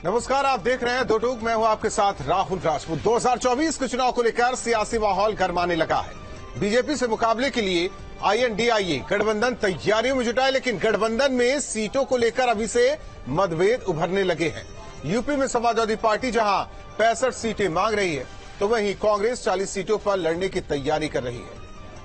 नमस्कार, आप देख रहे हैं दो टूक। मैं हूं आपके साथ राहुल राजपूत। 2024 के चुनाव को लेकर सियासी माहौल गरमाने लगा है। बीजेपी से मुकाबले के लिए INDIA गठबंधन तैयारियों में जुटा है, लेकिन गठबंधन में सीटों को लेकर अभी से मतभेद उभरने लगे हैं। यूपी में समाजवादी पार्टी जहां 65 सीटें मांग रही है, तो वहीं कांग्रेस 40 सीटों पर लड़ने की तैयारी कर रही है।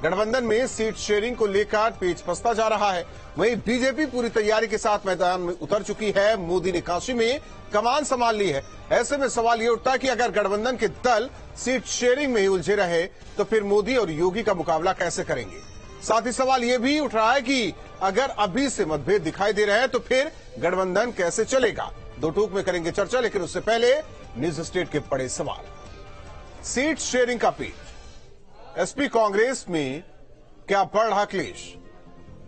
गठबंधन में सीट शेयरिंग को लेकर पेच फंसता जा रहा है। वहीं बीजेपी पूरी तैयारी के साथ मैदान में उतर चुकी है। मोदी ने काशी में कमान संभाल ली है। ऐसे में सवाल ये उठता है कि अगर गठबंधन के दल सीट शेयरिंग में ही उलझे रहे तो फिर मोदी और योगी का मुकाबला कैसे करेंगे। साथ ही सवाल ये भी उठ रहा है कि अगर अभी से मतभेद दिखाई दे रहे हैं तो फिर गठबंधन कैसे चलेगा। दो टूक में करेंगे चर्चा, लेकिन उससे पहले न्यूज स्टेट के बड़े सवाल। सीट शेयरिंग का पेच, एसपी कांग्रेस में क्या बढ़ रहा क्लेश।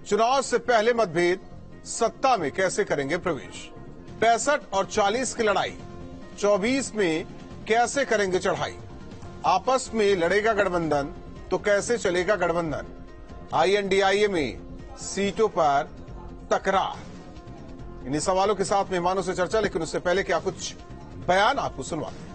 चुनाव से पहले मतभेद, सत्ता में कैसे करेंगे प्रवेश। 65 और 40 की लड़ाई, 24 में कैसे करेंगे चढ़ाई। आपस में लड़ेगा गठबंधन तो कैसे चलेगा गठबंधन। INDIA में सीटों पर तकरार। इन्हीं सवालों के साथ मेहमानों से चर्चा, लेकिन उससे पहले क्या कुछ बयान आपको सुनवाते हैं।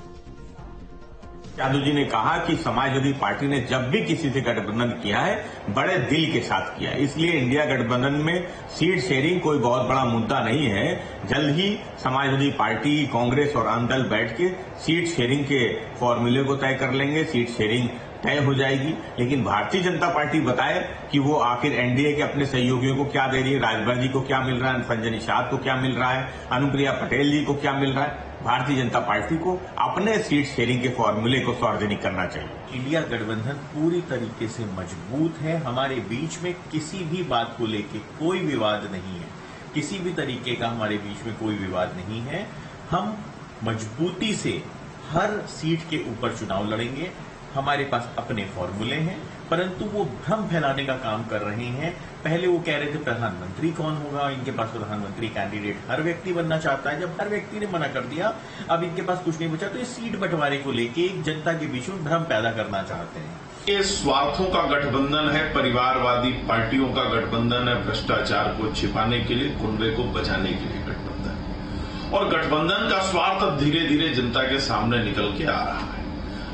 यादव जी ने कहा कि समाजवादी पार्टी ने जब भी किसी से गठबंधन किया है बड़े दिल के साथ किया, इसलिए इंडिया गठबंधन में सीट शेयरिंग कोई बहुत बड़ा मुद्दा नहीं है। जल्द ही समाजवादी पार्टी, कांग्रेस और आम दल बैठ के सीट शेयरिंग के फॉर्मूले को तय कर लेंगे, सीट शेयरिंग तय हो जाएगी। लेकिन भारतीय जनता पार्टी बताए कि वो आखिर एनडीए के अपने सहयोगियों को क्या दे रही है, राजभर जी को क्या मिल रहा है, संजय निषाद को क्या मिल रहा है, अनुप्रिया पटेल जी को क्या मिल रहा है। भारतीय जनता पार्टी को अपने सीट शेयरिंग के फॉर्मूले को सार्वजनिक करना चाहिए। इंडिया गठबंधन पूरी तरीके से मजबूत है। हमारे बीच में किसी भी बात को लेकर कोई विवाद नहीं है, किसी भी तरीके का हमारे बीच में कोई विवाद नहीं है। हम मजबूती से हर सीट के ऊपर चुनाव लड़ेंगे। हमारे पास अपने फॉर्मूले हैं, परंतु वो भ्रम फैलाने का काम कर रहे हैं। पहले वो कह रहे थे प्रधानमंत्री कौन होगा, इनके पास प्रधानमंत्री कैंडिडेट हर व्यक्ति बनना चाहता है। जब हर व्यक्ति ने मना कर दिया, अब इनके पास कुछ नहीं बचा, तो ये सीट बंटवारे को लेके एक जनता के बीच में भ्रम पैदा करना चाहते हैं। ये स्वार्थों का गठबंधन है, परिवारवादी पार्टियों का गठबंधन है, भ्रष्टाचार को छिपाने के लिए, कुंबे को बचाने के लिए गठबंधन है। और गठबंधन का स्वार्थ अब धीरे धीरे जनता के सामने निकल के आ रहा है।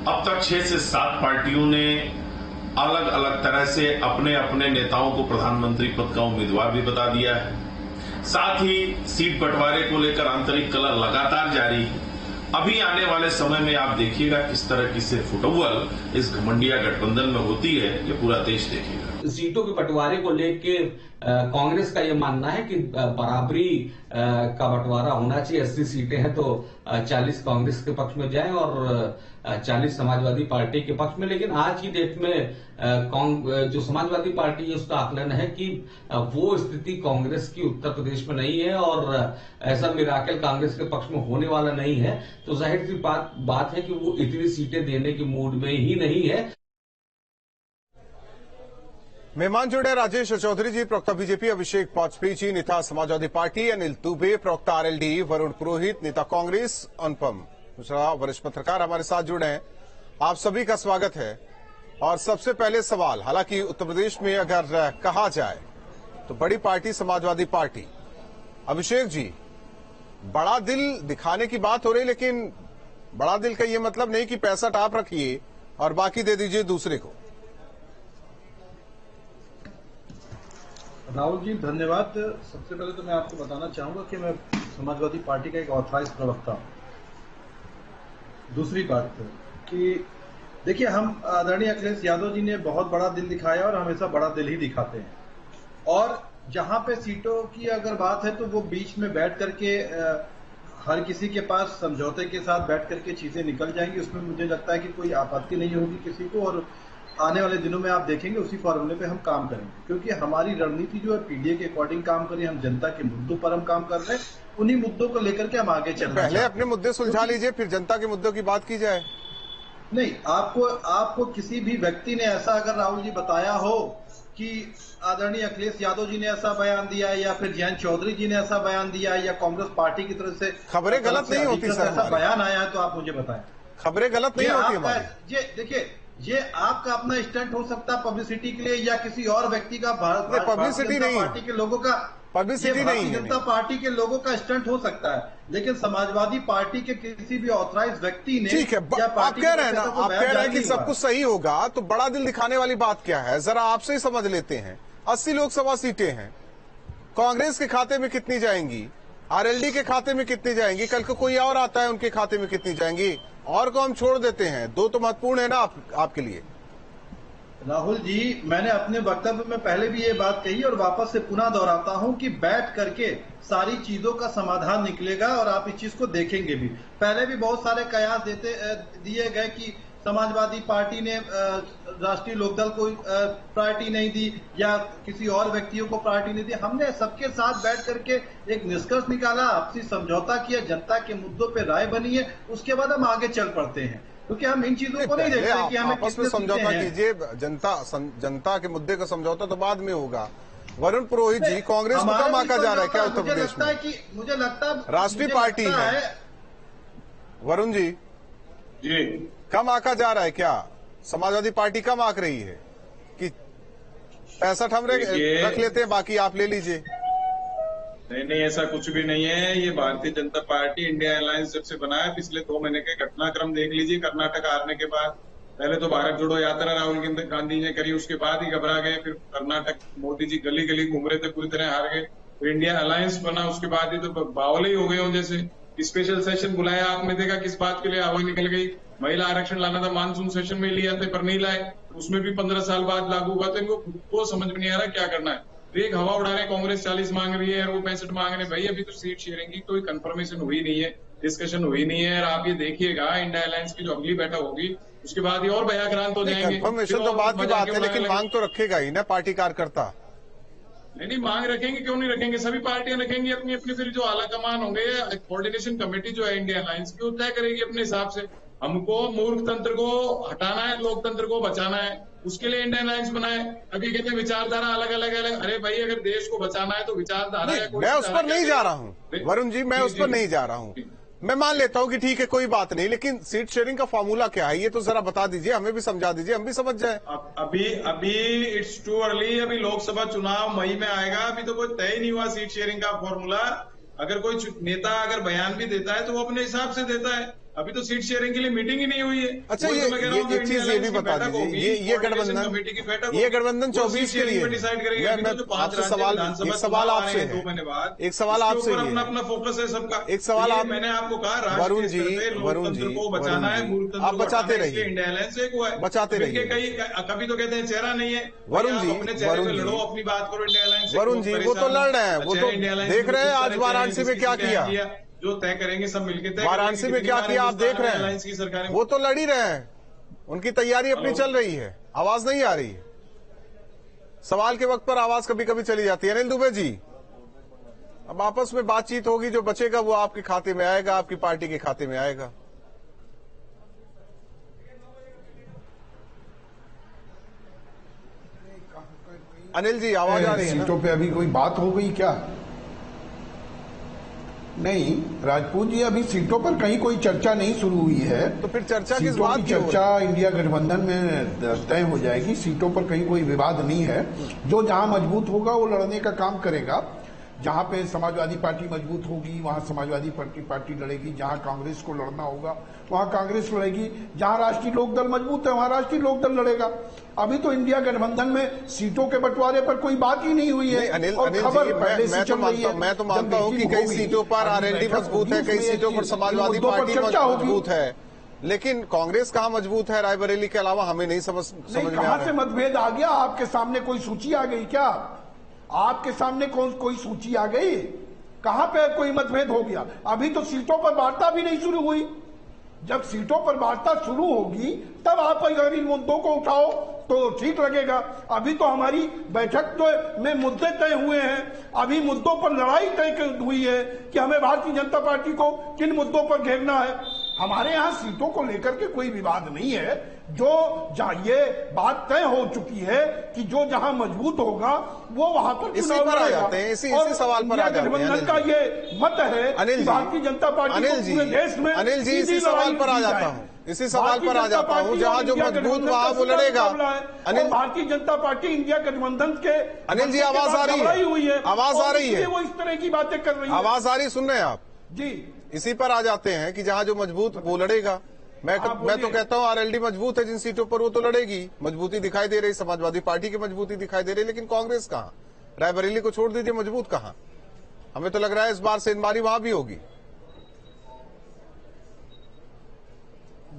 अब तक 6 से 7 पार्टियों ने अलग अलग तरह से अपने अपने नेताओं को प्रधानमंत्री पद का उम्मीदवार भी बता दिया है। साथ ही सीट बंटवारे को लेकर आंतरिक कलह लगातार जारी है। अभी आने वाले समय में आप देखिएगा किस तरह की से फुटबॉल इस घमंडिया गठबंधन में होती है, ये पूरा देश देखेगा। सीटों के बंटवारे को लेके कांग्रेस का ये मानना है कि बराबरी का बंटवारा होना चाहिए। 80 सीटें हैं तो 40 कांग्रेस के पक्ष में जाएं और 40 समाजवादी पार्टी के पक्ष में। लेकिन आज की डेट में जो समाजवादी पार्टी है उसका आकलन है कि वो स्थिति कांग्रेस की उत्तर प्रदेश में नहीं है और ऐसा मिराकल कांग्रेस के पक्ष में होने वाला नहीं है। तो जाहिर सी बात है कि वो इतनी सीटें देने के मूड में ही नहीं है। मेहमान जुड़े राजेश चौधरी जी, प्रवक्ता बीजेपी, अभिषेक वाजपेयी जी, नेता समाजवादी पार्टी, अनिल दुबे, प्रवक्ता RLD, वरुण पुरोहित, नेता कांग्रेस, अनुपम मिश्रा, वरिष्ठ पत्रकार हमारे साथ जुड़े हैं। आप सभी का स्वागत है। और सबसे पहले सवाल, हालांकि उत्तर प्रदेश में अगर कहा जाए तो बड़ी पार्टी समाजवादी पार्टी, अभिषेक जी, बड़ा दिल दिखाने की बात हो रही, लेकिन बड़ा दिल का ये मतलब नहीं कि 65 आप रखिए और बाकी दे दीजिए दूसरे को। राहुल जी धन्यवाद। सबसे पहले तो मैं आपको बताना चाहूंगा कि मैं समाजवादी पार्टी का एक ऑथराइज्ड प्रवक्ता हूं। दूसरी बात कि देखिए, हम आदरणीय अखिलेश यादव जी ने बहुत बड़ा दिल दिखाया और हमेशा बड़ा दिल ही दिखाते हैं। और जहां पे सीटों की अगर बात है तो वो बीच में बैठ करके हर किसी के पास समझौते के साथ बैठ करके चीजें निकल जाएंगी। उसमें मुझे लगता है कि कोई आपत्ति नहीं होगी किसी को। और आने वाले दिनों में आप देखेंगे उसी फॉर्मूले पे हम काम करेंगे, क्योंकि हमारी रणनीति जो है PDA के अकॉर्डिंग काम करें। हम जनता के मुद्दों पर हम काम कर रहे हैं, उन्हीं मुद्दों को लेकर के हम आगे चल रहे हैं। पहले अपने मुद्दे सुलझा लीजिए, फिर जनता के मुद्दों की बात की जाए। नहीं, आपको किसी भी व्यक्ति ने ऐसा अगर राहुल जी बताया हो कि आदरणीय अखिलेश यादव जी ने ऐसा बयान दिया है या फिर जयंत चौधरी जी ने ऐसा बयान दिया है या कांग्रेस पार्टी की तरफ से खबरें गलत नहीं होती सर, ऐसा बयान आया है तो आप मुझे बताएं। खबरें गलत नहीं होती हमारी। ये देखिए, ये आपका अपना स्टंट हो सकता है पब्लिसिटी के लिए या किसी और व्यक्ति का भारतीय पब्लिसिटी नहीं, पार्टी के लोगों का पब्लिसिटी नहीं है। जनता पार्टी के लोगों का स्टंट हो सकता है, लेकिन समाजवादी पार्टी के किसी भी ऑथराइज व्यक्ति ने, ठीक है, आप कह रहे हैं ना, आप कह रहे हैं कि सब कुछ सही होगा, तो बड़ा दिल दिखाने वाली बात क्या है, जरा आपसे ही समझ लेते हैं। 80 लोकसभा सीटें हैं, कांग्रेस के खाते में कितनी जाएंगी, आरएलडी के खाते में कितनी जाएंगी, कल को कोई और आता है उनके खाते में कितनी जाएंगी, और को हम छोड़ देते हैं। दो तो महत्वपूर्ण है ना आपके लिए। राहुल जी, मैंने अपने वक्तव्य में पहले भी ये बात कही और वापस से पुनः दोहराता हूं कि बैठ करके सारी चीजों का समाधान निकलेगा और आप इस चीज को देखेंगे भी। पहले भी बहुत सारे कयास दिए गए कि समाजवादी पार्टी ने राष्ट्रीय लोकदल को प्रायोरिटी नहीं दी या किसी और व्यक्तियों को प्रायोरिटी नहीं दी। हमने सबके साथ बैठ करके एक निष्कर्ष निकाला, आपसी समझौता किया, जनता के मुद्दों पे राय बनी है, उसके बाद हम आगे चल पड़ते हैं, क्योंकि हम इन चीजों को नहीं देखते कि हमें आपस में समझौता कीजिए। जनता के मुद्दे का समझौता तो बाद में होगा। वरुण पुरोहित जी, कांग्रेस को कम आंका जा रहा है क्या उत्तर प्रदेश में? मुझे लगता है राष्ट्रीय पार्टी है वरुण जी, कम आंका जा रहा है क्या? समाजवादी पार्टी कम आंक रही है कि 65 हम रख लेते हैं, बाकी आप ले लीजिए? नहीं, ऐसा कुछ भी नहीं है। ये Bharatiya Janata party India alliance जब से बना है, पिछले 2 महीने के घटनाक्रम देख लीजिए। कर्नाटक हारने के बाद पहले तो भारत जोड़ो यात्रा राहुल गांधी ने करी, उसके बाद ही घबरा गए। फिर कर्नाटक मोदी जी गली गली घूम रहे थे, पूरी तरह हार गए। फिर इंडिया अलायंस बना, उसके बाद ही तो बावले ही हो गए हो। जैसे स्पेशल सेशन बुलाया, आपने देखा किस बात के लिए हवा निकल गई। महिला आरक्षण लाना था, मानसून सेशन में लिया था, पर नहीं लाए, उसमें भी 15 साल बाद लागू हुआ। तो इनको खुद को समझ में नहीं आ रहा क्या करना है। तो एक हवा उड़ा रहे, कांग्रेस 40 मांग रही है और वो 65 मांग रहे हैं। भाई अभी तो सीट शेयरिंग की कोई कंफर्मेशन हुई नहीं है, डिस्कशन हुई नहीं है। और आप ये देखिएगा, इंडिया अलायंस की जो अगली बैठक होगी उसके बाद ये और भयाक्रांत हो जाएंगे। कंफर्मेशन तो बात की बात है, लेकिन मांग तो रखेगा ही ना पार्टी कार्यकर्ता। नहीं, मांग रखेंगे, क्यों नहीं रखेंगे? सभी पार्टियां रखेंगी अपनी अपनी। फिर जो आला कमान होंगे, कोऑर्डिनेशन कमेटी जो है इंडिया अलायंस की, वो तय करेगी अपने हिसाब से। हमको मूर्ख तंत्र को हटाना है, लोकतंत्र को बचाना है, उसके लिए इंडियन अलायंस बनाए। अभी कहते हैं विचारधारा अलग अलग अलग। अरे भाई, अगर देश को बचाना है तो विचारधारा है। मैं उस पर नहीं जा रहा हूँ वरुण जी, मैं उस पर नहीं जा रहा हूँ। मैं मान लेता हूँ कि ठीक है, कोई बात नहीं, लेकिन सीट शेयरिंग का फॉर्मूला क्या है ये तो जरा बता दीजिए, हमें भी समझा दीजिए, हम भी समझ जाए। अभी इट्स टू अर्ली। अभी लोकसभा चुनाव मई में आएगा, अभी तो कोई तय नहीं हुआ सीट शेयरिंग का फॉर्मूला। अगर कोई नेता अगर बयान भी देता है तो वो अपने हिसाब से देता है। अभी तो सीट शेयरिंग के लिए मीटिंग ही नहीं हुई है। अच्छा, ये चीज ये भी बता दीजिए, ये गठबंधन 24 के लिए डिसाइड करेगी। आपसे सवाल, एक सवाल आपसे है, 2 महीने बाद एक सवाल आपसे, अपना अपना फोकस है सबका। एक सवाल आप, मैंने आपको कहा वरुण जी को बचाना है, आप बचाते रहिए, इंडिया अलायंस एक हुआ है, बचाते रहिए। कभी तो कहते हैं चेहरा नहीं है। वरुण जी, लड़ो, अपनी बात करो इंडिया अलायंस। वरुण जी, वो तो लड़ रहे हैं, वो तो देख रहे हैं आज वाराणसी में क्या किया, जो तय करेंगे सब मिलकर तय। वाराणसी में क्या किया आप देख रहे हैं, वो तो लड़ ही रहे हैं, उनकी तैयारी अपनी चल रही है, आवाज नहीं आ रही है। सवाल के वक्त पर आवाज कभी कभी चली जाती है। अनिल दुबे जी, अब आपस में बातचीत होगी, जो बचेगा वो आपके खाते में आएगा, आपकी पार्टी के खाते में आएगा। अनिल जी, आवाज आ रही है? सीटों पे अभी कोई बात हो गई क्या? नहीं राजपूत जी, अभी सीटों पर कहीं कोई चर्चा नहीं शुरू हुई है। तो फिर चर्चा किस बात की? चर्चा इंडिया गठबंधन में तय हो जाएगी। सीटों पर कहीं कोई विवाद नहीं है। जो जहां मजबूत होगा वो लड़ने का काम करेगा। जहां पे समाजवादी पार्टी मजबूत होगी वहां समाजवादी पार्टी लड़ेगी, जहां कांग्रेस को लड़ना होगा वहां कांग्रेस लड़ेगी, जहां राष्ट्रीय लोकदल मजबूत है वहां राष्ट्रीय लोकदल लड़ेगा। अभी तो इंडिया गठबंधन में सीटों के बंटवारे पर कोई बात ही नहीं हुई है। अनिल और खबर पहले से चल रही है। मैं तो मानता हूं कि कई सीटों पर आरएलडी मजबूत है, कई सीटों पर समाजवादी पार्टी मजबूत है, लेकिन कांग्रेस कहां मजबूत है रायबरेली के अलावा हमें नहीं समझ में आ रहा है। कहां से मतभेद आ गया? आपके सामने कोई सूची आ गई क्या? आपके सामने कोई सूची आ गई? कहां पे कोई मतभेद हो गया? अभी तो सीटों पर वार्ता भी नहीं शुरू हुई। जब सीटों पर वार्ता शुरू होगी तब आप अगर इन मुद्दों को उठाओ तो ठीक लगेगा। अभी तो हमारी बैठक में मुद्दे तय हुए हैं, अभी मुद्दों पर लड़ाई तय हुई है कि हमें भारतीय जनता पार्टी को किन मुद्दों पर घेरना है। हमारे यहाँ सीटों को लेकर के कोई विवाद नहीं है। जो ये बात तय हो चुकी है कि जो जहां मजबूत होगा वो वहां पर चुनाव लड़ेगा। इसी सवाल पर आ जाते हैं। गठबंधन का ये मत है कि भारतीय जनता पार्टी को पूरे देश में अनिल जी, इसी सवाल पर आ जाता हूं। इसी सवाल पर आ जाता हूं, जहां जो मजबूत वहां वो लड़ेगा। अनिल, भारतीय जनता पार्टी इंडिया गठबंधन के अनिल जी आवाज आ रही है, आवाज आ रही है, वो इस तरह की बातें कर रही है। आवाज आ रही, सुन रहे हैं आप जी। इसी पर आ जाते हैं कि जहां जो मजबूत वो लड़ेगा। मैं तो कहता हूं आरएलडी मजबूत है, जिन सीटों पर वो तो लड़ेगी, मजबूती दिखाई दे रही, समाजवादी पार्टी की मजबूती दिखाई दे रही, लेकिन कांग्रेस कहां? रायबरेली को छोड़ दीजिए, मजबूत कहां? हमें तो लग रहा है इस बार से इन बारी वहां भी होगी।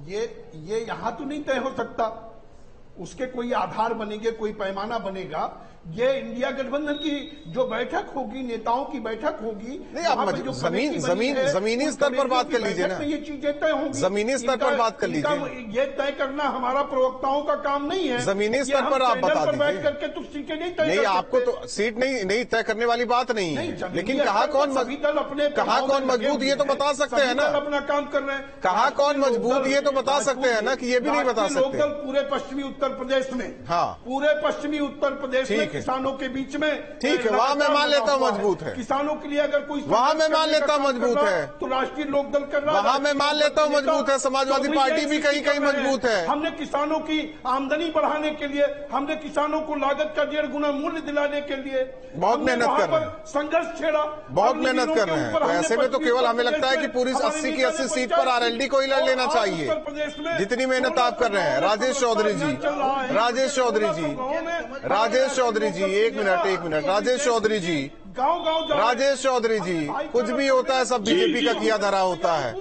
ये यहां तो नहीं तय हो सकता, उसके कोई आधार बनेंगे, कोई पैमाना बनेगा। ये इंडिया गठबंधन की जो बैठक होगी, नेताओं की बैठक होगी, नहीं आप जमीनी स्तर पर बात कर लीजिए ना, ये चीजें तय होंगी। जमीनी स्तर पर बात कर लीजिए। ये तय करना हमारा प्रवक्ताओं का काम नहीं है। जमीनी स्तर पर आप बता दीजिए। बैठ करके तो सीटें नहीं तय नहीं, आपको तो सीट नहीं तय करने वाली बात नहीं है, लेकिन कहाँ कौन मजबूत ये तो बता सकते हैं ना, अपना काम कर रहे हैं। कहाँ कौन मजबूत ये तो बता सकते हैं ना, कि ये भी नहीं बता सकते। लोकदल पूरे पश्चिमी उत्तर प्रदेश में, हाँ पूरे पश्चिमी उत्तर प्रदेश में किसानों के बीच में, ठीक है, वहां मैं मान लेता हूं मजबूत है। किसानों के लिए अगर कोई वहां मैं मान लेता हूं मजबूत है, तो राष्ट्रीय लोकदल कर रहा है। वहां मैं मान लेता हूं मजबूत है। समाजवादी पार्टी भी कहीं कहीं मजबूत है। हमने किसानों की आमदनी बढ़ाने के लिए, हमने किसानों को लागत का 1.5 गुना मूल्य दिलाने के लिए बहुत मेहनत कर रहे हैं, संघर्ष छेड़ा, बहुत मेहनत कर रहे हैं। तो ऐसे में तो केवल हमें लगता है कि पूरी 80 की 80 सीट पर आरएलडी को ही लड़ लेना चाहिए, जितनी मेहनत आप कर रहे हैं। राजेश चौधरी जी, एक मिनट, राजेश चौधरी जी, राजेश चौधरी जी, कुछ भी होता है सब बीजेपी का किया धरा होता है।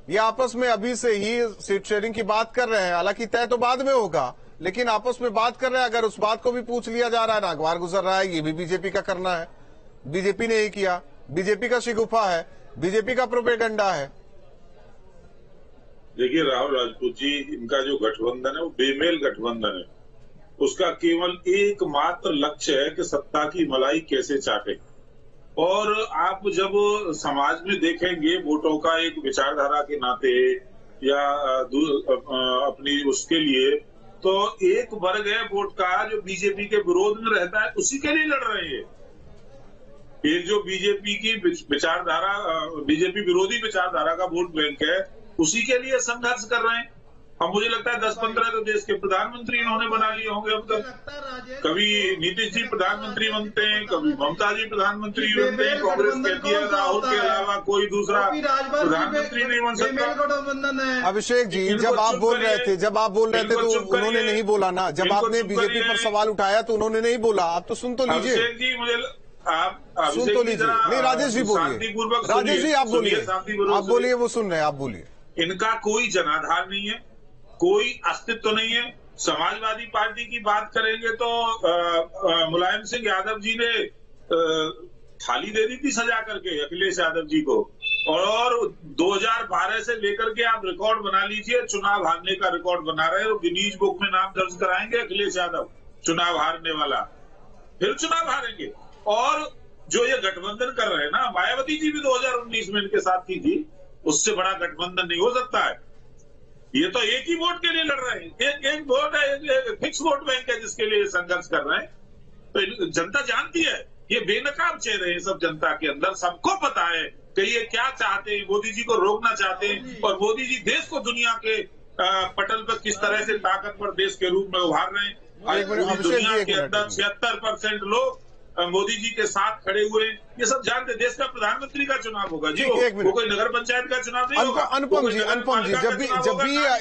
ये आपस में अभी से ही सीट शेयरिंग की बात कर रहे हैं, हालांकि तय तो बाद में होगा, लेकिन आपस में बात कर रहे हैं। अगर उस बात को भी पूछ लिया जा रहा है, नागवार गुजर रहा है, ये भी बीजेपी का करना है, बीजेपी ने ही किया, बीजेपी का शिगुफा है, बीजेपी का प्रोपेगेंडा है। देखिए राहुल राजपूत जी, इनका जो गठबंधन है वो बेमेल गठबंधन है। उसका केवल एकमात्र लक्ष्य है कि सत्ता की मलाई कैसे चाटे। और आप जब समाज में देखेंगे वोटों का एक विचारधारा के नाते या अपनी उसके लिए, तो एक वर्ग है वोट का जो बीजेपी के विरोध में रहता है, उसी के लिए लड़ रहे हैं। एक जो बीजेपी की विचारधारा, बीजेपी विरोधी विचारधारा का वोट बैंक है, उसी के लिए संघर्ष कर रहे हैं। अब मुझे लगता है 10-15 तो देश के प्रधानमंत्री इन्होंने बना लिए होंगे अब तक। कभी नीतीश जी प्रधानमंत्री बनते हैं, कभी ममता जी प्रधानमंत्री बनते हैं, कांग्रेस कहती है राहुल के अलावा कोई दूसरा प्रधानमंत्री नहीं बन सकता। अभिषेक जी, जब आप बोल रहे थे तो उन्होंने नहीं बोला ना, जब आपने बीजेपी पर सवाल उठाया तो उन्होंने नहीं बोला। आप तो सुन तो लीजिए। अभिषेक जी, मुझे आप सुन तो लीजिए। नहीं राजेश जी बोलिए, राजेश जी आप बोलिए, वो सुन रहे हैं, आप बोलिए। इनका कोई जनाधार नहीं है, कोई अस्तित्व नहीं है। समाजवादी पार्टी की बात करेंगे तो मुलायम सिंह यादव जी ने थाली दे दी थी सजा करके अखिलेश यादव जी को, और 2012 से लेकर के आप रिकॉर्ड बना लीजिए, चुनाव हारने का रिकॉर्ड बना रहे हो। गिनीज बुक में नाम दर्ज कराएंगे अखिलेश यादव, चुनाव हारने वाला, फिर चुनाव हारेंगे। और जो ये गठबंधन कर रहे हैं ना, मायावती जी भी 2019 में इनके साथ की थी, उससे बड़ा गठबंधन नहीं हो सकता है। ये तो एक ही वोट के लिए लड़ रहे हैं, एक वोट है, एक फिक्स वोट बैंक है जिसके लिए संघर्ष कर रहे हैं। तो जनता जानती है, ये बेनकाब चेहरे हैं सब जनता के अंदर, सबको पता है कि ये क्या चाहते हैं। मोदी जी को रोकना चाहते हैं, और मोदी जी देश को दुनिया के पटल पर किस तरह से ताकतवर देश के रूप में उभार रहे हैं। दुनिया के अंदर 76% लोग मोदी जी के साथ खड़े हुए, ये सब जानते। देश का प्रधानमंत्री का चुनाव होगा जी, वो कोई नगर पंचायत का चुनाव नहीं होगा। अनुपम जी, जब भी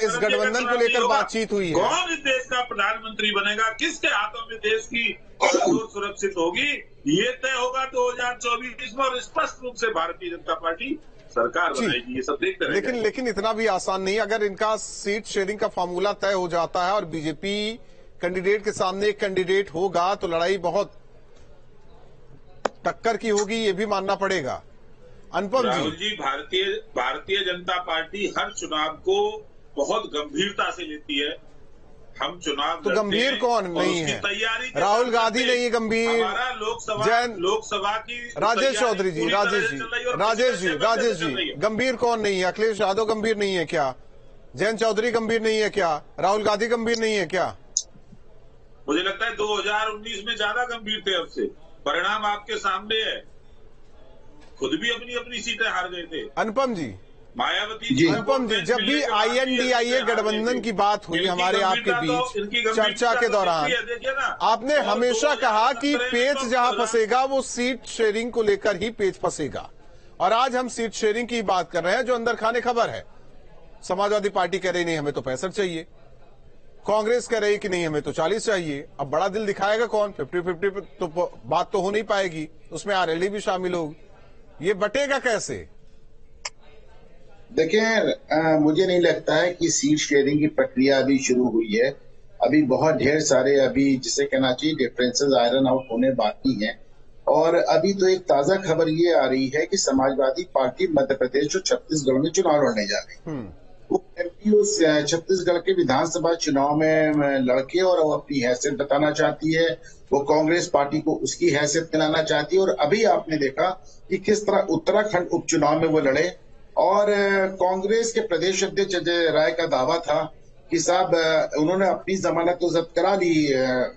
इस गठबंधन को लेकर बातचीत हुई है, कौन इस देश का प्रधानमंत्री बनेगा, किसके हाथों में देश की सुरक्षित होगी, ये तय होगा 2024 में, और स्पष्ट रूप से भारतीय जनता पार्टी सरकार बनाएगी। ये सब देखते रहेंगे। लेकिन इतना भी आसान नहीं। अगर इनका सीट शेयरिंग का फॉर्मूला तय हो जाता है और बीजेपी कैंडिडेट के सामने एक कैंडिडेट होगा, तो लड़ाई बहुत टक्कर की होगी, ये भी मानना पड़ेगा। अनुपम राहुल जी, भारतीय जनता पार्टी हर चुनाव को बहुत गंभीरता से लेती है। हम चुनाव तो गंभीर कौन नहीं है? तैयारी राहुल गांधी नहीं है गंभीर, हमारा लोकसभा की राजेश चौधरी जी, राजेश जी गंभीर कौन नहीं है? अखिलेश यादव गंभीर नहीं है क्या? जयंत चौधरी गंभीर नहीं है क्या? राहुल गांधी गंभीर नहीं है क्या? मुझे लगता है 2019 में ज्यादा गंभीर थे। अब से परिणाम आपके सामने है, खुद भी अपनी अपनी सीटें हार गए थे। अनुपम जी, मायावती जी अनुपम जी, जब भी INDIA गठबंधन की बात हुई हमारे आपके बीच चर्चा के दौरान, आपने हमेशा कहा कि पेच जहां फंसेगा वो सीट शेयरिंग को लेकर ही पेच फंसेगा। और आज हम सीट शेयरिंग की बात कर रहे हैं जो अंदर खाने खबर है। समाजवादी पार्टी कह रही नहीं हमें तो 65 चाहिए, कांग्रेस कह रही कि नहीं हमें तो 40 चाहिए। अब बड़ा दिल दिखाएगा कौन? 50-50 तो बात तो हो नहीं पाएगी, उसमें RLD भी शामिल होगी। ये बटेगा कैसे? देखिए, मुझे नहीं लगता है कि सीट शेयरिंग की प्रक्रिया अभी शुरू हुई है। अभी बहुत ढेर सारे जिसे कहना चाहिए डिफरेंसेस आयरन आउट होने बाकी हैं। और अभी तो एक ताजा खबर ये आ रही है कि समाजवादी पार्टी मध्य प्रदेश और छत्तीसगढ़ में चुनाव लड़ने जा रही है। वो MP छत्तीसगढ़ के विधानसभा चुनाव में लड़के और वो अपनी हैसियत बताना चाहती है। वो कांग्रेस पार्टी को उसकी हैसियत दिलाना चाहती है। और अभी आपने देखा कि किस तरह उत्तराखंड उपचुनाव में वो लड़े और कांग्रेस के प्रदेश अध्यक्ष अजय राय का दावा था कि साहब उन्होंने अपनी जमानत तो जब्त करा ली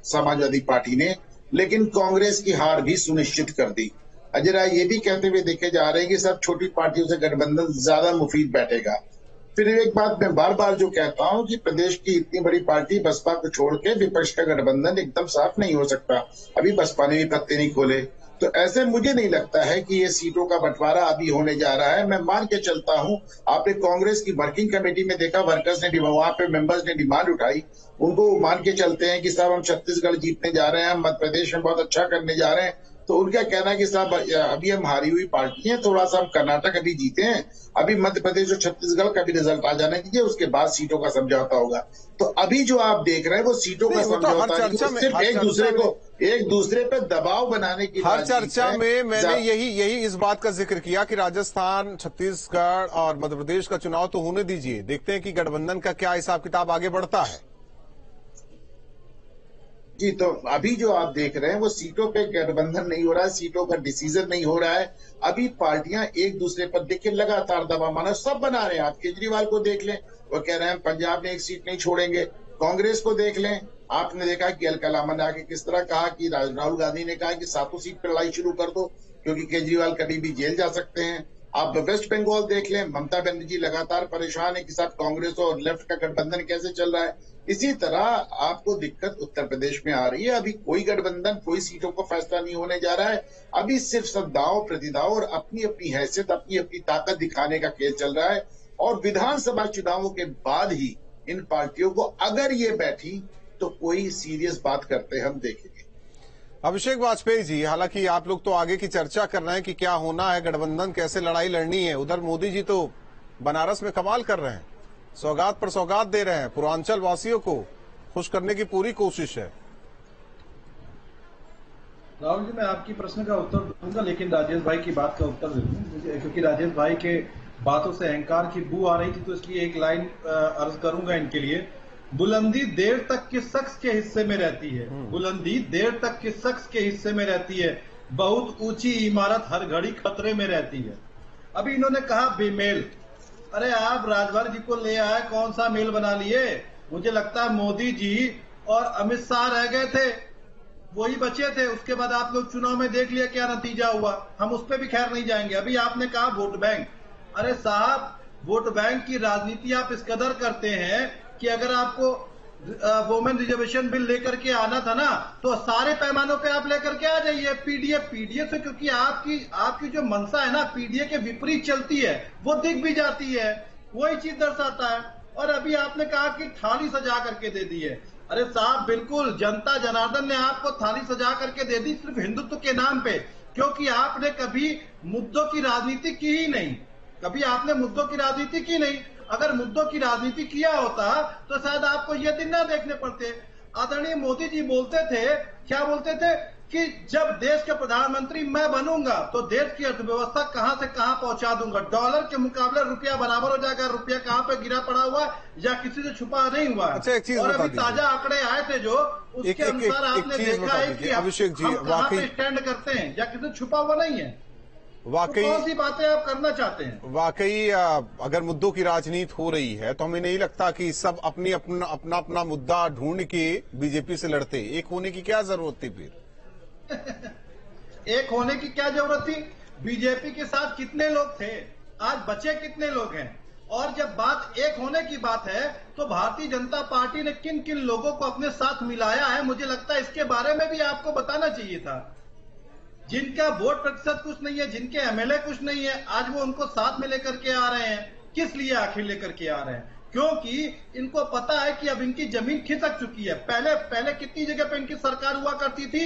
समाजवादी पार्टी ने, लेकिन कांग्रेस की हार भी सुनिश्चित कर दी। अजय राय ये भी कहते हुए देखे जा रहे हैं कि सब छोटी पार्टियों से गठबंधन ज्यादा मुफीद बैठेगा। फिर एक बात मैं बार बार जो कहता हूं कि प्रदेश की इतनी बड़ी पार्टी बसपा को छोड़ के विपक्ष का गठबंधन एकदम साफ नहीं हो सकता। अभी बसपा ने भी पत्ते नहीं खोले, तो ऐसे मुझे नहीं लगता है कि ये सीटों का बंटवारा अभी होने जा रहा है। मैं मान के चलता हूं, आपने कांग्रेस की वर्किंग कमेटी में देखा, वर्कर्स ने वहां पे मेंबर्स ने डिमांड उठाई, उनको मान के चलते हैं कि साहब हम छत्तीसगढ़ जीतने जा रहे हैं, हम मध्य प्रदेश में बहुत अच्छा करने जा रहे हैं। तो उनका कहना है कि साहब अभी हम हारी हुई पार्टी हैं, थोड़ा सा हम कर्नाटक अभी जीते हैं, अभी मध्य प्रदेश और छत्तीसगढ़ का भी रिजल्ट आ जाने दीजिए, उसके बाद सीटों का समझौता होगा। तो अभी जो आप देख रहे हैं वो सीटों का समझौता नहीं, सिर्फ एक दूसरे पे दबाव बनाने की हर चर्चा में मैंने यही इस बात का जिक्र किया कि राजस्थान, छत्तीसगढ़ और मध्य प्रदेश का चुनाव तो होने दीजिए, देखते हैं कि गठबंधन का क्या हिसाब किताब आगे बढ़ता है। जी, तो अभी जो आप देख रहे हैं वो सीटों पे गठबंधन नहीं हो रहा है, सीटों का डिसीजन नहीं हो रहा है। अभी पार्टियां एक दूसरे पर देखिए लगातार दबाव माना सब बना रहे हैं। आप केजरीवाल को देख लें, वो कह रहे हैं पंजाब में एक सीट नहीं छोड़ेंगे। कांग्रेस को देख लें, आपने देखा कि अलकलामा ने आके किस तरह कहा कि राहुल गांधी ने कहा कि 7 सीट पर लड़ाई शुरू कर दो क्योंकि केजरीवाल कभी भी जेल जा सकते हैं। आप वेस्ट बंगाल देख लें, ममता बनर्जी लगातार परेशान है कि साहब कांग्रेस और लेफ्ट का गठबंधन कैसे चल रहा है। इसी तरह आपको दिक्कत उत्तर प्रदेश में आ रही है। अभी कोई गठबंधन, कोई सीटों का फैसला नहीं होने जा रहा है। अभी सिर्फ सब दाव प्रतिदाव और अपनी अपनी हैसियत, अपनी अपनी ताकत दिखाने का खेल चल रहा है। और विधानसभा चुनावों के बाद ही इन पार्टियों को अगर ये बैठी तो कोई सीरियस बात करते हम देखेंगे। अभिषेक वाजपेयी जी, हालांकि आप लोग तो आगे की चर्चा कर रहे हैं कि क्या होना है, गठबंधन कैसे लड़ाई लड़नी है। उधर मोदी जी तो बनारस में कमाल कर रहे हैं, सौगात पर सौगात दे रहे हैं, पूर्वांचल वासियों को खुश करने की पूरी कोशिश है। राहुल जी, मैं आपकी प्रश्न का उत्तर दूंगा, लेकिन राजेश भाई की बात का उत्तर दे दूं, क्योंकि राजेश भाई के बातों से अहंकार की बू आ रही थी, तो इसलिए एक लाइन अर्ज करूंगा इनके लिए। बुलंदी देर तक के शख्स के हिस्से में रहती है, बुलंदी देर तक के शख्स के हिस्से में रहती है, बहुत ऊंची इमारत हर घड़ी खतरे में रहती है। अभी इन्होंने कहा बेमेल। अरे आप राजभर जी को ले आए, कौन सा मेल बना लिए? मुझे लगता है मोदी जी और अमित शाह रह गए थे, वही बचे थे। उसके बाद आप लोग चुनाव में देख लिया क्या नतीजा हुआ, हम उस पर भी खैर नहीं जाएंगे। अभी आपने कहा वोट बैंक। अरे साहब, वोट बैंक की राजनीति आप इस कदर करते हैं कि अगर आपको वोमेन रिजर्वेशन बिल लेकर के आना था ना, तो सारे पैमानों पे आप लेकर के आ जाइए। पीडीए से, क्योंकि आपकी जो मंशा है ना पीडीए के विपरीत चलती है, वो दिख भी जाती है, वही चीज दर्शाता है। और अभी आपने कहा कि थाली सजा करके दे दी है। अरे साहब, बिल्कुल जनता जनार्दन ने आपको थाली सजा करके दे दी सिर्फ हिंदुत्व के नाम पे, क्योंकि आपने कभी मुद्दों की राजनीति की ही नहीं, कभी आपने मुद्दों की राजनीति की नहीं। अगर मुद्दों की राजनीति किया होता तो शायद आपको ये दिन ना देखने पड़ते। आदरणीय मोदी जी बोलते थे, क्या बोलते थे कि जब देश के प्रधानमंत्री मैं बनूंगा तो देश की अर्थव्यवस्था कहां से कहां पहुंचा दूंगा, डॉलर के मुकाबले रुपया बराबर हो जाएगा। रुपया कहां पे गिरा पड़ा हुआ या किसी से छुपा नहीं हुआ। अच्छा, एक चीज और अभी ताजा आंकड़े आए थे जो उसके अनुसार आपने देखा है कि अभिषेक जी कहां पे स्टैंड करते हैं या किसी छुपा हुआ नहीं है। वाकई कौन सी बातें आप करना चाहते हैं? वाकई अगर मुद्दों की राजनीति हो रही है तो हमें नहीं लगता कि सब अपना मुद्दा ढूंढ के बीजेपी से लड़ते। एक होने की क्या जरूरत थी फिर? एक होने की क्या जरूरत थी? बीजेपी के साथ कितने लोग थे? आज बचे कितने लोग हैं। और जब बात एक होने की बात है तो भारतीय जनता पार्टी ने किन किन लोगों को अपने साथ मिलाया है, मुझे लगता है इसके बारे में भी आपको बताना चाहिए था। जिनका वोट प्रतिशत कुछ नहीं है, जिनके एमएलए कुछ नहीं है, आज वो उनको साथ में लेकर के आ रहे हैं। किस लिए आखिर लेकर के आ रहे हैं? क्योंकि इनको पता है कि अब इनकी जमीन खिसक चुकी है। पहले कितनी जगह पे इनकी सरकार हुआ करती थी,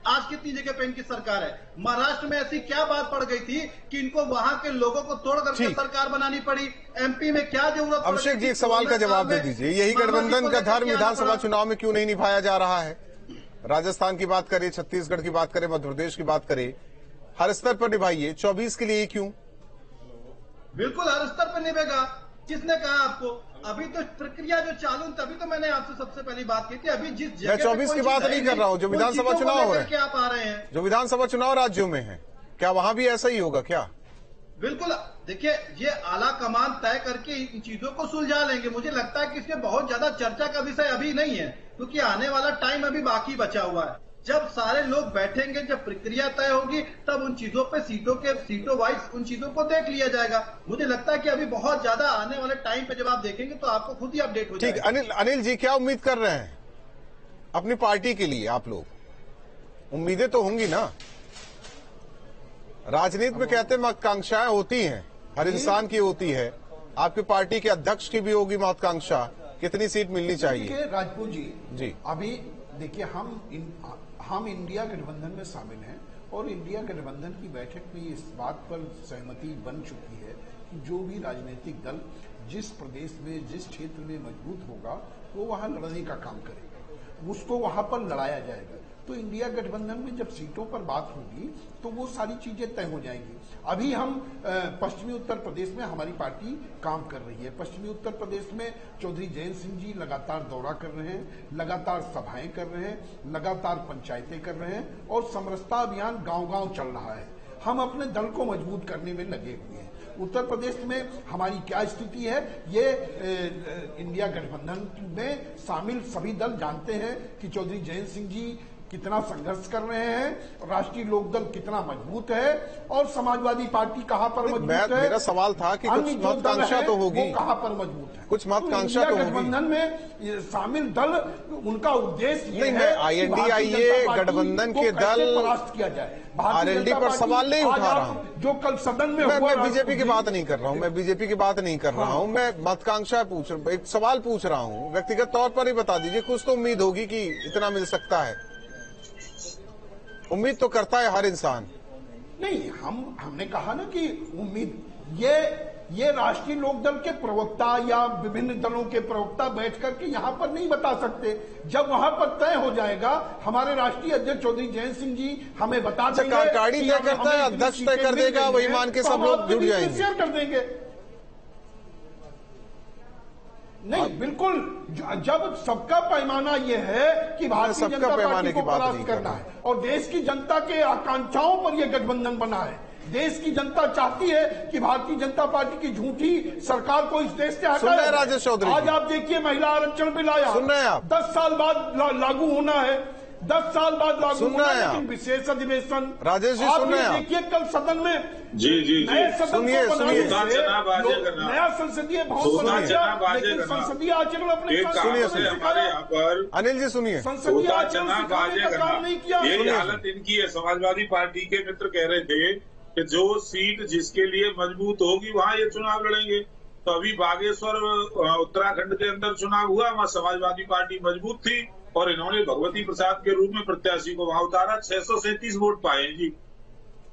आज कितनी जगह पे इनकी सरकार है। महाराष्ट्र में ऐसी क्या बात पड़ गई थी कि इनको वहां के लोगों को तोड़ करके सरकार बनानी पड़ी। एमपी में क्या जरूरत? अभिषेक जी, एक सवाल का जवाब दे दीजिए, यही गठबंधन का धर्म विधानसभा चुनाव में क्यों नहीं निभाया जा रहा है? राजस्थान की बात करें, छत्तीसगढ़ की बात करें, मध्य प्रदेश की बात करें, हर स्तर पर निभाइए। 24 के लिए क्यों? बिल्कुल हर स्तर पर निभेगा। किसने कहा आपको? अभी तो प्रक्रिया जो चालू, तभी तो मैंने आपसे सबसे पहली बात की थी। अभी जिस जगह मैं 24 की बात नहीं कर रहा हूं, जो विधानसभा चुनाव हो रहे हैं, आप आ रहे हैं, जो विधानसभा चुनाव राज्यों में है, क्या वहां भी ऐसा ही होगा क्या? बिल्कुल। देखिए, ये आला कमान तय करके इन चीजों को सुलझा लेंगे। मुझे लगता है कि इसमें बहुत ज्यादा चर्चा का विषय अभी नहीं है, क्योंकि आने वाला टाइम अभी बाकी बचा हुआ है। जब सारे लोग बैठेंगे, जब प्रक्रिया तय होगी, तब उन चीजों पे सीटों वाइज उन चीजों को देख लिया जाएगा। मुझे लगता है कि अभी बहुत ज्यादा आने वाले टाइम पे जब आप देखेंगे तो आपको खुद ही अपडेट हो जाएगा। ठीक। अनिल जी, क्या उम्मीद कर रहे हैं अपनी पार्टी के लिए? आप लोग उम्मीदें तो होंगी ना? राजनीति में कहते हैं महत्वाकांक्षाएं होती हैं, हर इंसान की होती है। आपकी पार्टी के अध्यक्ष की भी होगी महत्वाकांक्षा, कितनी सीट मिलनी चाहिए? राजपूत जी, अभी देखिए, हम इंडिया गठबंधन में शामिल हैं और इंडिया गठबंधन की बैठक में इस बात पर सहमति बन चुकी है कि जो भी राजनीतिक दल जिस प्रदेश में, जिस क्षेत्र में मजबूत होगा, वो वहां लड़ने का काम करेगा, उसको वहां पर लड़ाया जाएगा। तो इंडिया गठबंधन में जब सीटों पर बात होगी तो वो सारी चीजें तय हो जाएंगी। अभी हम पश्चिमी उत्तर प्रदेश में हमारी पार्टी काम कर रही है। पश्चिमी उत्तर प्रदेश में चौधरी जयंत सिंह जी लगातार दौरा कर रहे हैं, लगातार सभाएं कर रहे हैं, लगातार पंचायतें कर रहे हैं और समरसता अभियान गांव-गांव चल रहा है। हम अपने दल को मजबूत करने में लगे हुए हैं। उत्तर प्रदेश में हमारी क्या स्थिति है, ये इंडिया गठबंधन में शामिल सभी दल जानते हैं कि चौधरी जयंत सिंह जी कितना संघर्ष कर रहे हैं, राष्ट्रीय लोकदल कितना मजबूत है और समाजवादी पार्टी कहां पर मजबूत है। मेरा सवाल था कि कुछ महत्वाकांक्षा तो होगी, कहां पर मजबूत है, कुछ महत्वाकांक्षा तो होगी। गठबंधन में शामिल दल, उनका उद्देश्य ये है INDIA गठबंधन के दल परास्त किया जाए। RLD पर सवाल नहीं उठा रहा हूं, जो कल सदन में मैं बीजेपी की बात नहीं कर रहा हूं, मैं बीजेपी की बात नहीं कर रहा हूं, मैं महत्वाकांक्षा एक सवाल पूछ रहा हूं। व्यक्तिगत तौर पर ही बता दीजिए, कुछ तो उम्मीद होगी कि इतना मिल सकता है। उम्मीद तो करता है हर इंसान। नहीं, हमने कहा ना कि उम्मीद, ये राष्ट्रीय लोकदल के प्रवक्ता या विभिन्न दलों के प्रवक्ता बैठ करके यहां पर नहीं बता सकते। जब वहां पर तय हो जाएगा, हमारे राष्ट्रीय अध्यक्ष चौधरी जयंत सिंह जी हमें बता देंगे। कार्यकारिणी तय करता है, अध्यक्ष तय कर देगा, वही मान के सब लोग जुड़ जाएंगे, शेयर कर देंगे। नहीं, बिल्कुल, जब सबका पैमाना यह है कि भारतीय जनता पार्टी को परास्त करना है और देश की जनता के आकांक्षाओं पर यह गठबंधन बना है। देश की जनता चाहती है कि भारतीय जनता पार्टी की झूठी सरकार को इस देश से हटाया। राजेश चौधरी, आज आप देखिए, महिला आरक्षण बिल आया, सुन रहे हैं आप, 10 साल बाद लागू होना है, 10 साल बाद लागू होना है, लेकिन विशेष अधिवेशन। राजेश जी, सुन रहे हैं? देखिए, कल सदन में सुनिए, नया संसदीय भवन बनाया, लेकिन संसदीय आचरण अपने हमारे यहाँ पर अनिल जी सुनिए, संसदीय आचरण सिखाने का काम नहीं किया। यही हालत इनकी है। समाजवादी पार्टी के मित्र कह रहे थे कि जो सीट जिसके लिए मजबूत होगी वहां ये चुनाव लड़ेंगे। तो अभी बागेश्वर उत्तराखंड के अंदर चुनाव हुआ, वहां समाजवादी पार्टी मजबूत थी और इन्होंने भगवती प्रसाद के रूप में प्रत्याशी को वहां उतारा, 637 वोट पाए जी।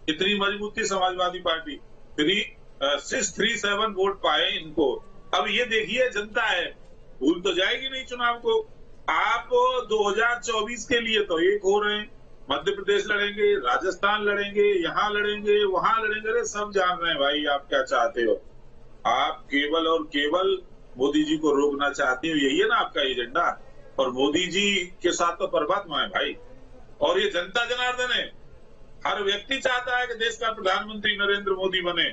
इतनी मजबूत थी समाजवादी पार्टी, 637 वोट पाए इनको। अब ये देखिए, जनता है, भूल तो जाएगी नहीं चुनाव को। आप 2024 के लिए तो एक हो रहे हैं, मध्य प्रदेश लड़ेंगे, राजस्थान लड़ेंगे, यहाँ लड़ेंगे, वहां लड़ेंगे। अरे सब जान रहे हैं भाई आप क्या चाहते हो। आप केवल और केवल मोदी जी को रोकना चाहते हो, यही है ना आपका एजेंडा। और मोदी जी के साथ तो परमात्मा है भाई, और ये जनता जनार्दन है। हर व्यक्ति चाहता है कि देश का प्रधानमंत्री नरेंद्र मोदी बने।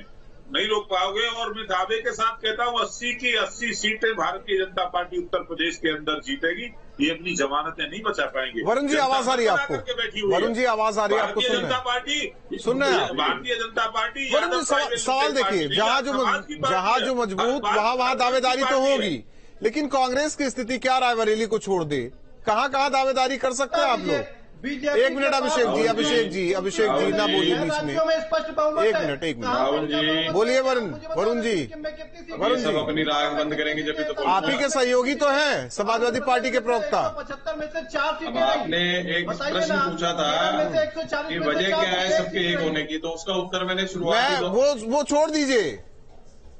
नहीं रोक पाओगे। और मैं दावे के साथ कहता हूं 80 की 80 सीटें भारतीय जनता पार्टी उत्तर प्रदेश के अंदर जीतेगी। ये अपनी जमानतें नहीं बचा पाएंगे। वरुण जी आवाज आ रही है आपको? वरुण जी आवाज आ रही है आपको? भारतीय जनता पार्टी सुन रहे हैं? भारतीय जनता पार्टी वरुण जी सवाल देखिए, जहां जो मजबूत वहां दावेदारी तो होगी, लेकिन कांग्रेस की स्थिति क्या रायबरेली को छोड़ दे, कहां दावेदारी कर सकते हैं आप लोग? एक मिनट अभिषेक जी ना बोलिए बीच में। एक मिनट बोलिए वरुण जी अपनी राग बंद करेंगे जब तो आप ही के सहयोगी तो हैं समाजवादी पार्टी के प्रवक्ता। 75 में से 4 सीटें आपने एक प्रश्न पूछा था कि वजह क्या है सबके एक होने की, तो उसका उत्तर मैंने शुरुआत में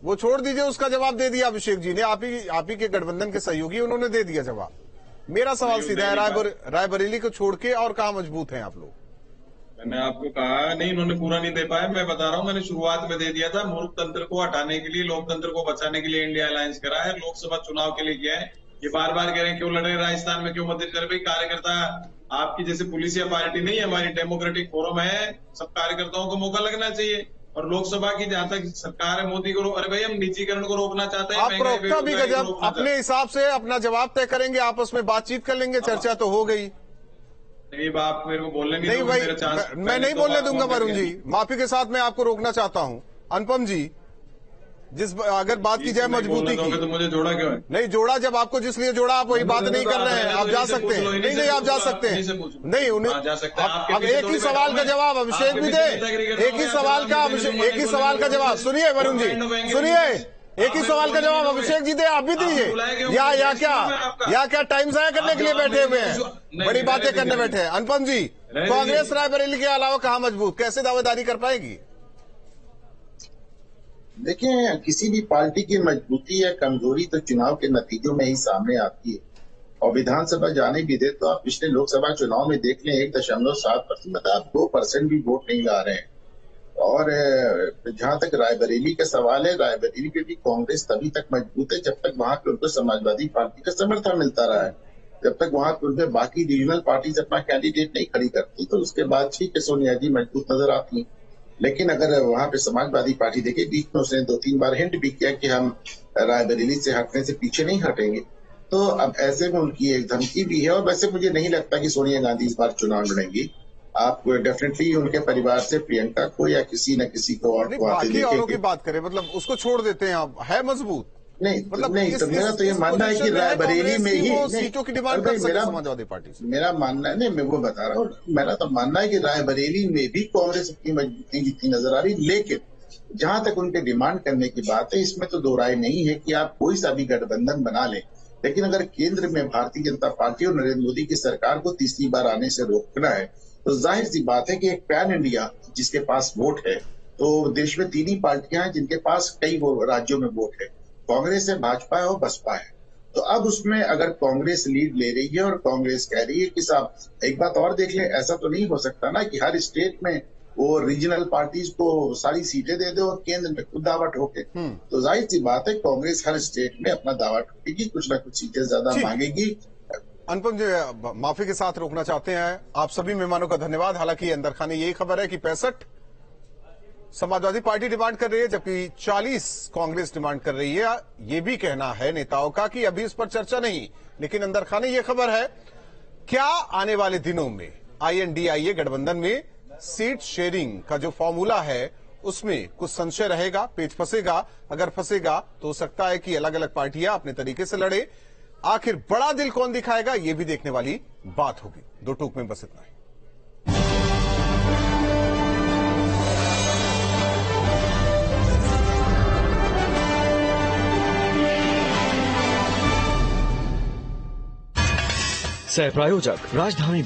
वो छोड़ दीजिए, उसका जवाब दे दिया अभिषेक जी ने। आप ही के गठबंधन के सहयोगी उन्होंने दे दिया जवाब। मेरा सवाल सीधा है, रायबरेली को छोड़ के और कहां मजबूत हैं आप लोग? मैंने आपको कहा नहीं, इन्होंने पूरा नहीं दे पाया। मैं बता रहा हूं, मैंने शुरुआत में दे दिया था। मूर्खतंत्र को हटाने के लिए, लोकतंत्र को बचाने के लिए इंडिया अलायंस करा है। लोकसभा चुनाव के लिए किया है। ये बार बार कह रहे हैं क्यों लड़ रहे हैं राजस्थान में, क्यों मदद कर रहे? कार्यकर्ता आपकी जैसे पुलिस या पार्टी नहीं है, हमारी डेमोक्रेटिक फोरम है। सब कार्यकर्ताओं को मौका लगना चाहिए। और लोकसभा की जहां तक सरकार है मोदी को, अरे भाई हम निजीकरण को रोकना चाहते हैं। आप प्रवक्ता भी गजब, अपने हिसाब से अपना जवाब तय करेंगे, आपस में बातचीत कर लेंगे, चर्चा तो हो गई। नहीं आप मेरे को बोलने नहीं भाई, मैं नहीं बोलने दूंगा वरुण जी, माफी के साथ मैं आपको रोकना चाहता हूं। अनुपम जी, अगर बात की जाए मजबूती की, तो मुझे जोड़ा क्यों है? नहीं जोड़ा, जब आपको जिस लिए जोड़ा आप वही बात नहीं कर रहे हैं। आप जा सकते हैं। नहीं आप जा सकते हैं। नहीं उन्हें अब एक ही सवाल का जवाब अभिषेक भी दे। एक ही सवाल का जवाब सुनिए वरुण जी, सुनिए, एक ही सवाल का जवाब अभिषेक जी दे, आप भी दीजिए। या क्या टाइम जाया करने के लिए बैठे हुए हैं, बड़ी बातें करने बैठे हैं? अनुपम जी, कांग्रेस रायबरेली के अलावा कहां मजबूत, कैसे दावेदारी कर पाएगी? देखिए, किसी भी पार्टी की मजबूती या कमजोरी तो चुनाव के नतीजों में ही सामने आती है। और विधानसभा जाने भी दे तो आप पिछले लोकसभा चुनाव में देख लें 1.7%, मतलब आप 2% भी वोट नहीं ला रहे हैं। और जहां तक रायबरेली का सवाल है, रायबरेली पे भी कांग्रेस तभी तक मजबूत है जब तक वहां पे उनको समाजवादी पार्टी का समर्थन मिलता रहा है। जब तक वहां पे उनके बाकी रीजनल पार्टीज अपना कैंडिडेट नहीं खड़ी करती, तो उसके बाद ठीक है सोनिया जी मजबूत नजर आती। लेकिन अगर वहां पे समाजवादी पार्टी देखे, बीच में उसने 2-3 बार हिंट भी किया कि हम रायबरेली से हटने से पीछे नहीं हटेंगे, तो अब ऐसे में उनकी एक धमकी भी है। और वैसे मुझे नहीं लगता कि सोनिया गांधी इस बार चुनाव लड़ेंगी। आप डेफिनेटली उनके परिवार से प्रियंका को या किसी न किसी को और बाकी औरों की बात करें, मतलब उसको छोड़ देते हैं आप, है मजबूत नहीं, मतलब नहीं, तो मेरा तो ये मानना है कि रायबरेली में ही सीटों की डिमांड कर सकते समाजवादी पार्टी से। मेरा मानना है, नहीं मैं वो बता रहा हूँ, मेरा तो मानना है कि रायबरेली में भी कांग्रेस अपनी मजबूती जितनी नजर आ रही। लेकिन जहां तक उनके डिमांड करने की बात है, इसमें तो दो राय नहीं है कि आप कोई सा भी गठबंधन बना लें। लेकिन अगर केंद्र में भारतीय जनता पार्टी और नरेंद्र मोदी की सरकार को तीसरी बार आने से रोकना है, तो जाहिर सी बात है कि एक पैन इंडिया जिसके पास वोट है, तो देश में 3 ही पार्टियां हैं जिनके पास कई राज्यों में वोट है, कांग्रेस है, भाजपा है और बसपा है। तो अब उसमें अगर कांग्रेस लीड ले रही है और कांग्रेस कह रही है कि साहब एक बात और देख लें, ऐसा तो नहीं हो सकता ना कि हर स्टेट में वो रीजनल पार्टीज को सारी सीटें दे दे और केंद्र में खुद दावा ठोके। तो जाहिर सी बात है कांग्रेस हर स्टेट में अपना दावा ठोकेगी, कुछ ना कुछ सीटें ज्यादा मांगेगी। अनुपम जी, माफी के साथ रोकना चाहते हैं। आप सभी मेहमानों का धन्यवाद। हालांकि अंदर खाने यही खबर है कि 65 समाजवादी पार्टी डिमांड कर रही है, जबकि 40 कांग्रेस डिमांड कर रही है। ये भी कहना है नेताओं का कि अभी इस पर चर्चा नहीं, लेकिन अंदर खाने ये खबर है। क्या आने वाले दिनों में INDIA गठबंधन में सीट शेयरिंग का जो फॉर्मूला है उसमें कुछ संशय रहेगा, पेच फंसेगा? अगर फंसेगा तो हो सकता है कि अलग अलग पार्टियां अपने तरीके से लड़े। आखिर बड़ा दिल कौन दिखाएगा, ये भी देखने वाली बात होगी। 2 टूक में बस इतना ही। सह प्रायोजक राजधानी